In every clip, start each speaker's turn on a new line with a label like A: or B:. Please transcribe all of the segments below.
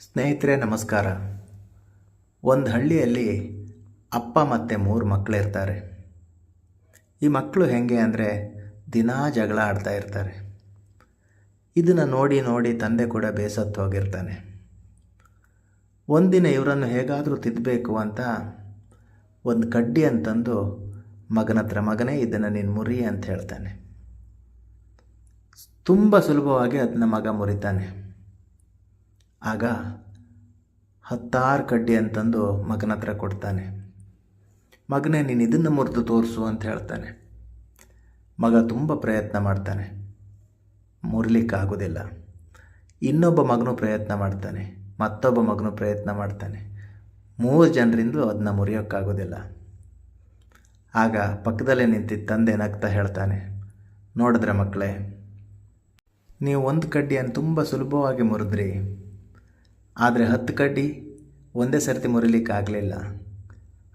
A: ಸ್ನೇಹಿತರೆ ನಮಸ್ಕಾರ. ಒಂದು ಹಳ್ಳಿಯಲ್ಲಿ ಅಪ್ಪ ಮತ್ತು 3 ಮಕ್ಕಳಿರ್ತಾರೆ. ಈ ಮಕ್ಕಳು ಹೇಗೆ ಅಂದರೆ ದಿನಾ ಜಗಳ ಆಡ್ತಾ ಇರ್ತಾರೆ. ಇದನ್ನು ನೋಡಿ ನೋಡಿ ತಂದೆ ಕೂಡ ಬೇಸತ್ತು ಹೋಗಿರ್ತಾನೆ. ಒಂದಿನ ಇವರನ್ನು ಹೇಗಾದರೂ ತಿದ್ದಬೇಕು ಅಂತ ಒಂದು ಕಡ್ಡಿ ಅಂತಂದು ಮಗನ ಹತ್ರ, ಮಗನೇ ಇದನ್ನು ನೀನು ಮುರಿ ಅಂತ ಹೇಳ್ತಾನೆ. ತುಂಬ ಸುಲಭವಾಗಿ ಅದನ್ನ ಮಗ ಮುರಿತಾನೆ. ಆಗ 10 ಕಡ್ಡಿ ಅಂತಂದು ಮಗನ ಹತ್ರ ಕೊಡ್ತಾನೆ. ಮಗನೇ ನೀನು ಇದನ್ನು ಮುರಿದು ತೋರಿಸು ಅಂತ ಹೇಳ್ತಾನೆ. ಮಗ ತುಂಬ ಪ್ರಯತ್ನ ಮಾಡ್ತಾನೆ, ಮುರಿಲಿಕ್ಕಾಗೋದಿಲ್ಲ. ಇನ್ನೊಬ್ಬ ಮಗನೂ ಪ್ರಯತ್ನ ಮಾಡ್ತಾನೆ, ಮತ್ತೊಬ್ಬ ಮಗನೂ ಪ್ರಯತ್ನ ಮಾಡ್ತಾನೆ. 3 ಜನರಿಂದ ಅದನ್ನ ಮುರಿಯೋಕ್ಕಾಗೋದಿಲ್ಲ. ಆಗ ಪಕ್ಕದಲ್ಲೇ ನಿಂತಿದ್ದ ತಂದೆ ನಗ್ತಾ ಹೇಳ್ತಾನೆ, ನೋಡಿದ್ರೆ ಮಕ್ಕಳೇ, ನೀವು 1 ಕಡ್ಡಿಯನ್ನು ತುಂಬ ಸುಲಭವಾಗಿ ಮುರಿದ್ರಿ, ಆದರೆ 10 ಕಡ್ಡಿ ಒಂದೇ ಸರ್ತಿ ಮುರಿಲಿಕ್ಕಾಗಲಿಲ್ಲ.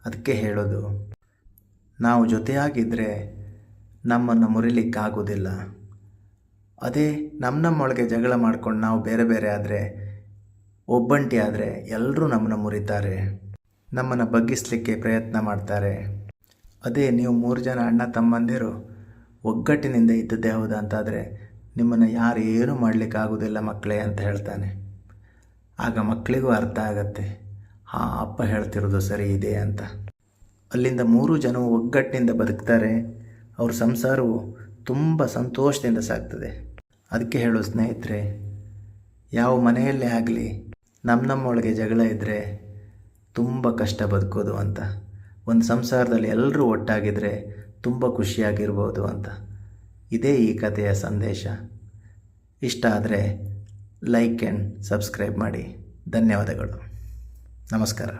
A: ಅದಕ್ಕೆ ಹೇಳೋದು, ನಾವು ಜೊತೆಯಾಗಿದ್ದರೆ ನಮ್ಮನ್ನು ಮುರಿಲಿಕ್ಕಾಗೋದಿಲ್ಲ. ಅದೇ ನಮ್ಮೊಳಗೆ ಜಗಳ ಮಾಡ್ಕೊಂಡು ನಾವು ಬೇರೆ ಬೇರೆ ಆದರೆ, ಒಬ್ಬಂಟಿ ಆದರೆ ಎಲ್ಲರೂ ನಮ್ಮನ್ನು ಮುರಿತಾರೆ, ನಮ್ಮನ್ನು ಬಗ್ಗಿಸಲಿಕ್ಕೆ ಪ್ರಯತ್ನ ಮಾಡ್ತಾರೆ. ಅದೇ ನೀವು 3 ಜನ ಅಣ್ಣ ತಮ್ಮಂದಿರು ಒಗ್ಗಟ್ಟಿನಿಂದ ಇದ್ದದ್ದೇ ಹೌದಾ ಅಂತಾದರೆ ನಿಮ್ಮನ್ನು ಯಾರು ಏನೂ ಮಾಡಲಿಕ್ಕಾಗೋದಿಲ್ಲ ಮಕ್ಕಳೇ ಅಂತ ಹೇಳ್ತಾನೆ. ಆಗ ಮಕ್ಕಳಿಗೂ ಅರ್ಥ ಆಗತ್ತೆ, ಹಾಂ ಅಪ್ಪ ಹೇಳ್ತಿರೋದು ಸರಿ ಇದೆ ಅಂತ. ಅಲ್ಲಿಂದ 3 ಜನ ಒಗ್ಗಟ್ಟಿನಿಂದ ಬದುಕ್ತಾರೆ. ಅವ್ರ ಸಂಸಾರವು ತುಂಬ ಸಂತೋಷದಿಂದ ಸಾಗ್ತದೆ. ಅದಕ್ಕೆ ಹೇಳೋ ಸ್ನೇಹಿತರೆ, ಯಾವ ಮನೆಯಲ್ಲೇ ಆಗಲಿ ನಮ್ಮೊಳಗೆ ಜಗಳ ಇದ್ದರೆ ತುಂಬ ಕಷ್ಟ ಬದುಕೋದು ಅಂತ. ಒಂದು ಸಂಸಾರದಲ್ಲಿ ಎಲ್ಲರೂ ಒಟ್ಟಾಗಿದ್ದರೆ ತುಂಬ ಖುಷಿಯಾಗಿರ್ಬೋದು ಅಂತ. ಇದೇ ಈ ಕಥೆಯ ಸಂದೇಶ. ಇಷ್ಟ ಆದರೆ ಲೈಕ್ ಆ್ಯಂಡ್ ಸಬ್ಸ್ಕ್ರೈಬ್ ಮಾಡಿ. ಧನ್ಯವಾದಗಳು. ನಮಸ್ಕಾರ.